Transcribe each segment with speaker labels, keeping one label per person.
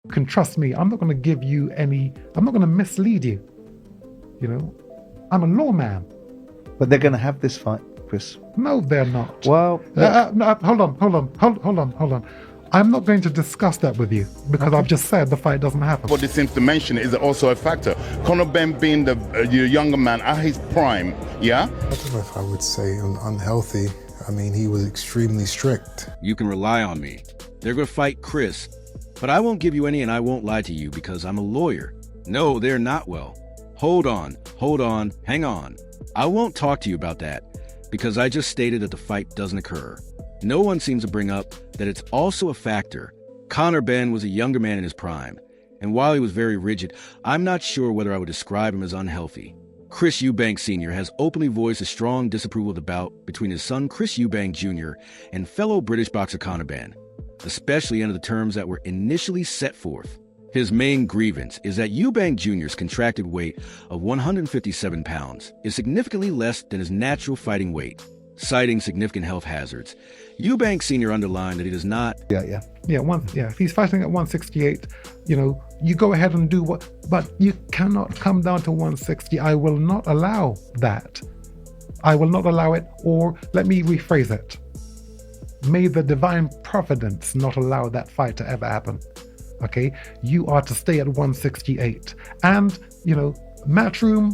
Speaker 1: You can trust me. I'm not going to give you any, I'm not going to mislead you. You know, I'm a lawman.
Speaker 2: But they're going to have this fight, Chris.
Speaker 1: No, they're not.
Speaker 2: Well,
Speaker 1: no, hold on. I'm not going to discuss that with you because I've just said the fight doesn't happen.
Speaker 3: What it seems to mention is also a factor. Conor Benn being the younger man at his prime, yeah?
Speaker 4: I don't know if I would say unhealthy. I mean, he was extremely strict.
Speaker 5: You can rely on me. They're going to fight Chris, but I won't give you any and I won't lie to you because I'm a lawyer. No, they're not well. Hold on, hang on. I won't talk to you about that because I just stated that the fight doesn't occur. No one seems to bring up that it's also a factor. Conor Benn was a younger man in his prime, and while he was very rigid, I'm not sure whether I would describe him as unhealthy. Chris Eubank Sr. has openly voiced a strong disapproval of the bout between his son Chris Eubank Jr. and fellow British boxer Conor Benn, especially under the terms that were initially set forth. His main grievance is that Eubank Jr.'s contracted weight of 157 pounds is significantly less than his natural fighting weight. Citing significant health hazards, Eubank Sr. underlined that he does not...
Speaker 1: Yeah, if he's fighting at 168, you go ahead and do what... But you cannot come down to 160. I will not allow that. I will not allow it, or let me rephrase it. May the divine providence not allow that fight to ever happen. Okay, you are to stay at 168, and Matchroom,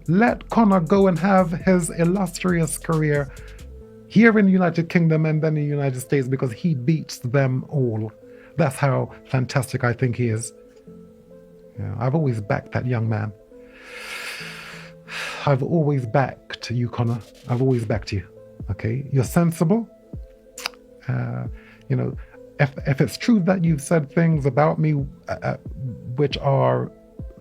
Speaker 1: let Conor go and have his illustrious career here in the United Kingdom and then in the United States because he beats them all. That's how fantastic I think he is. I've always backed that young man. I've always backed you, Conor. I've always backed you. Okay, you're sensible. If it's true that you've said things about me which are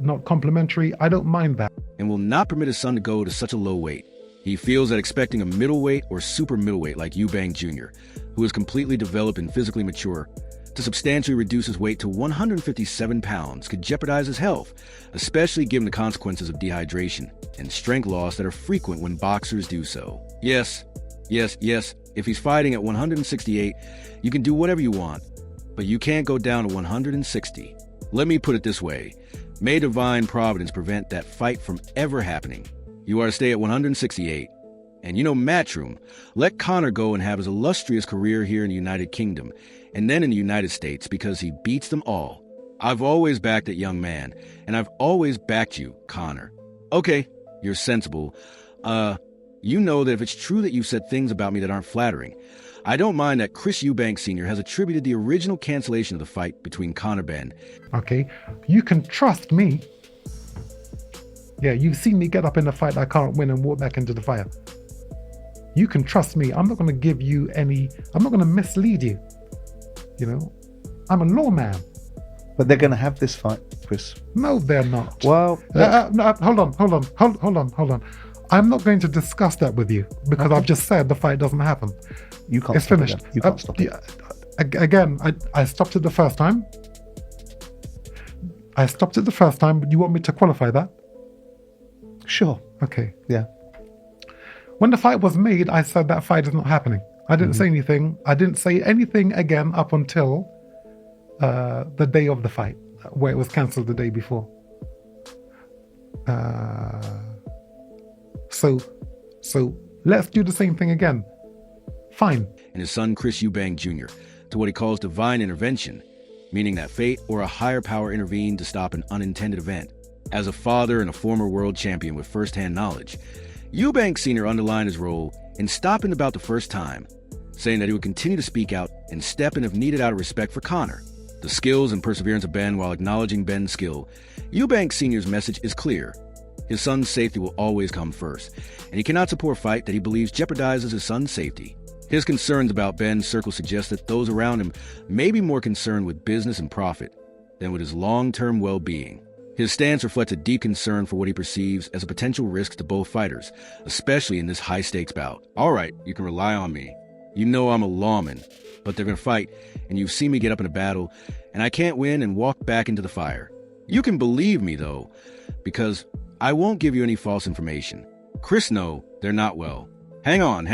Speaker 1: not complimentary, I don't mind that.
Speaker 5: And will not permit his son to go to such a low weight. He feels that expecting a middleweight or super middleweight like Eubank Jr., who is completely developed and physically mature, to substantially reduce his weight to 157 pounds could jeopardize his health, especially given the consequences of dehydration and strength loss that are frequent when boxers do so. Yes, if he's fighting at 168, you can do whatever you want, but you can't go down to 160. Let me put it this way. May divine providence prevent that fight from ever happening. You are to stay at 168. And Matchroom, let Conor go and have his illustrious career here in the United Kingdom and then in the United States because he beats them all. I've always backed that young man, and I've always backed you, Conor. Okay, you're sensible. You know that if it's true that you've said things about me that aren't flattering, I don't mind that Chris Eubank Sr. has attributed the original cancellation of the fight between Conor Benn.
Speaker 1: Okay, you can trust me. Yeah, you've seen me get up in a fight I can't win and walk back into the fire. You can trust me. I'm not going to give you any... I'm not going to mislead you. I'm a lawman.
Speaker 2: But they're going to have this fight, Chris.
Speaker 1: No, they're not.
Speaker 2: Well...
Speaker 1: no, hold on. I'm not going to discuss that with you because I've just said the fight doesn't happen.
Speaker 2: You can't
Speaker 1: it's
Speaker 2: stop
Speaker 1: finished.
Speaker 2: It. You can't stop it.
Speaker 1: Again, I stopped it the first time. But you want me to qualify that?
Speaker 2: Sure.
Speaker 1: Okay.
Speaker 2: Yeah.
Speaker 1: When the fight was made, I said that fight is not happening. I didn't say anything. I didn't say anything again up until the day of the fight, where it was cancelled the day before. So let's do the same thing again. Fine.
Speaker 5: And his son Chris Eubank Jr. to what he calls divine intervention, meaning that fate or a higher power intervened to stop an unintended event. As a father and a former world champion with first-hand knowledge, Eubank Sr. underlined his role in stopping the bout the first time, saying that he would continue to speak out and step in if needed out of respect for Conor. The skills and perseverance of Benn while acknowledging Benn's skill, Eubank Sr.'s message is clear. His son's safety will always come first, and he cannot support a fight that he believes jeopardizes his son's safety. His concerns about Benn's circle suggest that those around him may be more concerned with business and profit than with his long-term well-being. His stance reflects a deep concern for what he perceives as a potential risk to both fighters, especially in this high-stakes bout. All right, you can rely on me. You know I'm a lawman, but they're going to fight, and you've seen me get up in a battle, and I can't win and walk back into the fire. You can believe me, though, because I won't give you any false information. Chris, no, they're not well. Hang on,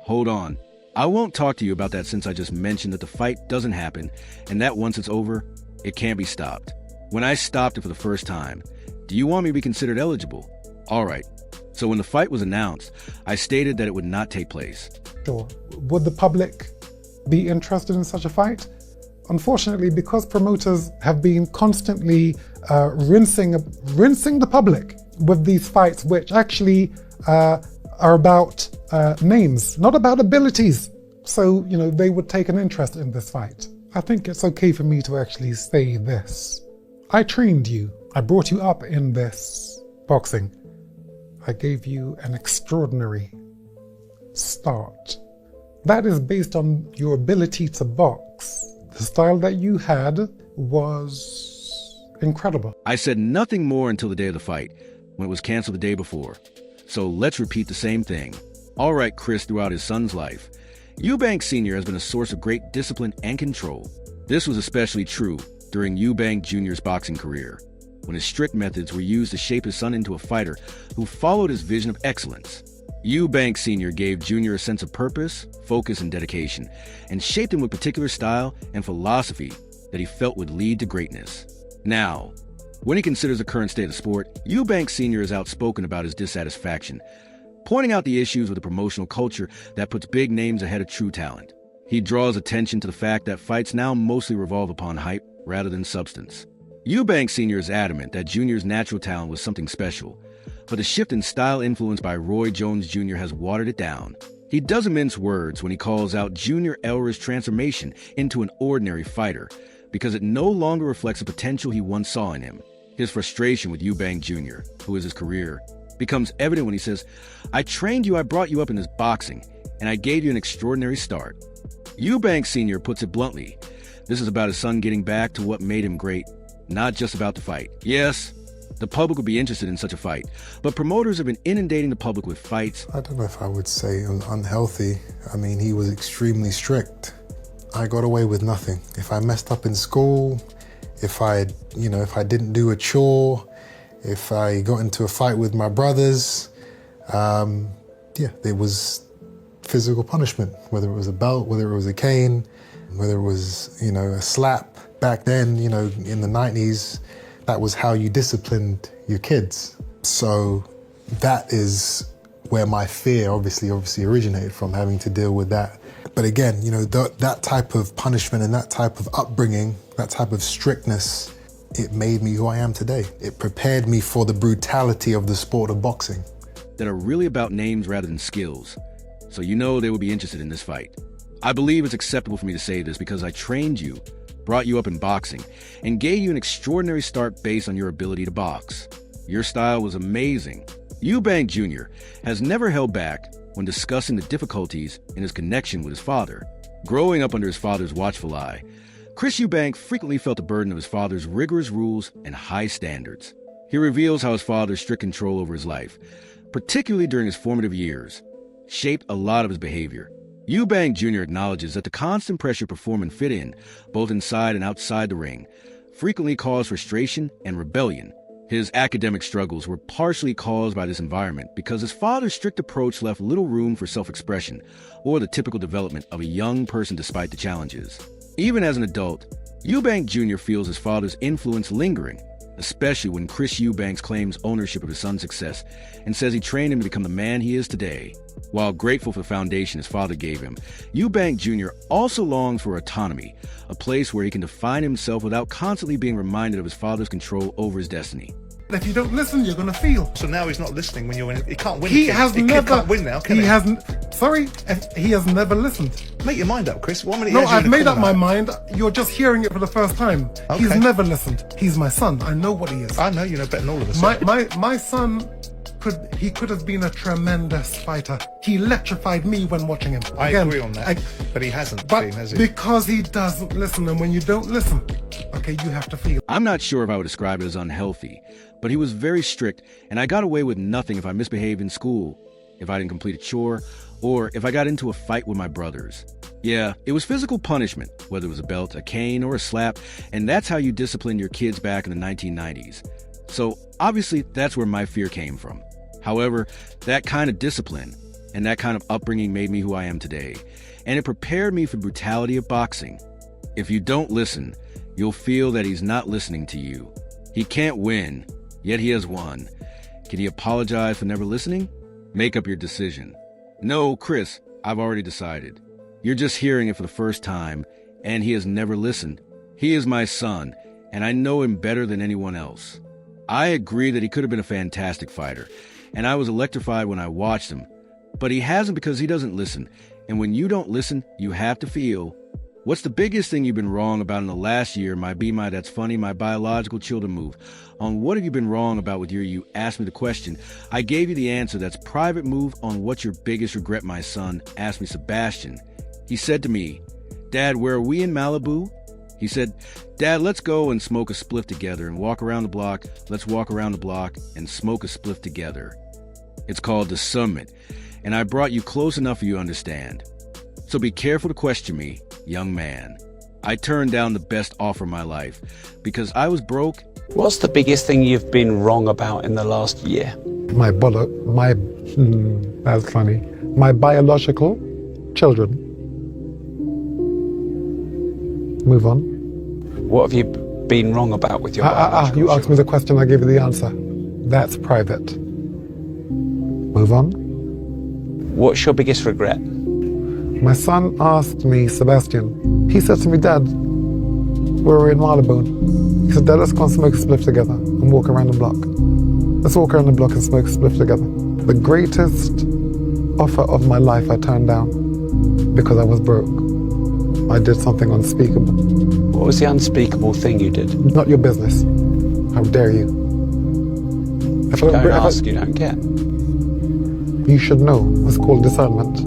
Speaker 5: hold on. I won't talk to you about that since I just mentioned that the fight doesn't happen, and that once it's over, It can't be stopped. When I stopped it for the first time, do you want me to be considered eligible? All right. So when the fight was announced, I stated that it would not take place.
Speaker 1: Sure. Would the public be interested in such a fight? Unfortunately, because promoters have been constantly rinsing the public with these fights, which actually are about names, not about abilities. So, they would take an interest in this fight. I think it's okay for me to actually say this. I trained you. I brought you up in this boxing. I gave you an extraordinary start. That is based on your ability to box. The style that you had was incredible.
Speaker 5: I said nothing more until the day of the fight, when it was canceled the day before. So let's repeat the same thing. All right, Chris, throughout his son's life, Eubank Sr. has been a source of great discipline and control. This was especially true during Eubank Jr.'s boxing career, when his strict methods were used to shape his son into a fighter who followed his vision of excellence. Eubank Sr. gave Jr. a sense of purpose, focus, and dedication, and shaped him with particular style and philosophy that he felt would lead to greatness. Now, when he considers the current state of the sport, Eubank Sr. is outspoken about his dissatisfaction, pointing out the issues with the promotional culture that puts big names ahead of true talent. He draws attention to the fact that fights now mostly revolve upon hype rather than substance. Eubank Sr. is adamant that Jr.'s natural talent was something special, but the shift in style influenced by Roy Jones Jr. has watered it down. He doesn't mince words when he calls out Junior Elra's transformation into an ordinary fighter, because it no longer reflects the potential he once saw in him. His frustration with Eubank Jr., who is his career, becomes evident when he says, "I trained you, I brought you up in this boxing, and I gave you an extraordinary start." Eubank Sr. puts it bluntly. This is about his son getting back to what made him great, not just about the fight. Yes, the public would be interested in such a fight, but promoters have been inundating the public with fights.
Speaker 4: I don't know if I would say unhealthy. I mean, he was extremely strict. I got away with nothing. If I messed up in school, if I didn't do a chore, if I got into a fight with my brothers, there was physical punishment, whether it was a belt, whether it was a cane, whether it was, a slap. Back then, in the 90s, that was how you disciplined your kids. So that is where my fear obviously originated from, having to deal with that. But again, that type of punishment and that type of upbringing, that type of strictness, it made me who I am today. It prepared me for the brutality of the sport of boxing.
Speaker 5: That are really about names rather than skills. So they would be interested in this fight. I believe it's acceptable for me to say this because I trained you, brought you up in boxing, and gave you an extraordinary start based on your ability to box. Your style was amazing. Eubank Jr. has never held back when discussing the difficulties in his connection with his father. Growing up under his father's watchful eye, Chris Eubank frequently felt the burden of his father's rigorous rules and high standards. He reveals how his father's strict control over his life, particularly during his formative years, shaped a lot of his behavior. Eubank Jr. acknowledges that the constant pressure to perform and fit in, both inside and outside the ring, frequently caused frustration and rebellion. His academic struggles were partially caused by this environment because his father's strict approach left little room for self-expression or the typical development of a young person despite the challenges. Even as an adult, Eubank Jr. feels his father's influence lingering, especially when Chris Eubank claims ownership of his son's success and says he trained him to become the man he is today. While grateful for the foundation his father gave him, Eubank Jr. also longs for autonomy, a place where he can define himself without constantly being reminded of his father's control over his destiny.
Speaker 1: If you don't listen, you're going to feel.
Speaker 2: So now he's not listening when you're in. He can't win.
Speaker 1: He has never.
Speaker 2: Can't win now. Can he?
Speaker 1: He hasn't. Sorry, he has never listened.
Speaker 2: Make your mind up, Chris. 1 minute.
Speaker 1: No, I've made up my mind. You're just hearing it for the first time.
Speaker 2: Okay.
Speaker 1: He's never listened. He's my son. I know what he is.
Speaker 2: I know you know better than all of us.
Speaker 1: My son could have been a tremendous fighter. He electrified me when watching him.
Speaker 2: I agree on that, but he hasn't been, has he?
Speaker 1: Because he doesn't listen, and when you don't listen, okay, you have to feel.
Speaker 5: I'm not sure if I would describe it as unhealthy, but he was very strict, and I got away with nothing if I misbehaved in school, if I didn't complete a chore, or if I got into a fight with my brothers. Yeah, it was physical punishment, whether it was a belt, a cane, or a slap, and that's how you disciplined your kids back in the 1990s. So obviously, that's where my fear came from. However, that kind of discipline and that kind of upbringing made me who I am today, and it prepared me for the brutality of boxing. If you don't listen, you'll feel that he's not listening to you. He can't win, yet he has won. Can he apologize for never listening? Make up your decision. No, Chris, I've already decided. You're just hearing it for the first time, and he has never listened. He is my son, and I know him better than anyone else. I agree that he could have been a fantastic fighter, and I was electrified when I watched him. But he hasn't because he doesn't listen. And when you don't listen, you have to feel. What's the biggest thing you've been wrong about in the last year? My Be My That's Funny, my biological children move. On what have you been wrong about with you asked me the question. I gave you the answer. That's private move. On what's your biggest regret, my son? Asked me Sebastian. He said to me, Dad, where are we in Malibu? He said, Dad, let's go and smoke a spliff together and walk around the block. Let's walk around the block and smoke a spliff together. It's called discernment, and I brought you close enough for you to understand. So be careful to question me, young man. I turned down the best offer of my life because I was broke.
Speaker 6: What's the biggest thing you've been wrong about in the last year?
Speaker 1: That's funny. My biological children. Move on.
Speaker 6: What have you been wrong about with your biological
Speaker 1: You asked me
Speaker 6: children?
Speaker 1: the question, I gave you the answer. That's private. Move on.
Speaker 6: What's your biggest regret?
Speaker 1: My son asked me, Sebastian, he said to me, Dad, we were in Malibu. He said, Dad, let's go and smoke a spliff together and walk around the block. Let's walk around the block and smoke a spliff together. The greatest offer of my life I turned down because I was broke. I did something unspeakable.
Speaker 6: What was the unspeakable thing you did?
Speaker 1: Not your business. How dare you? If I
Speaker 6: Don't ask, you don't get.
Speaker 1: You should know. It's called discernment.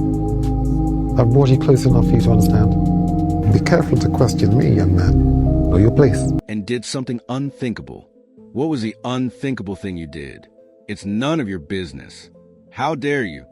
Speaker 1: I've brought you close enough for you to understand. Be careful to question me, young man. Know your place.
Speaker 5: And did something unthinkable. What was the unthinkable thing you did? It's none of your business. How dare you?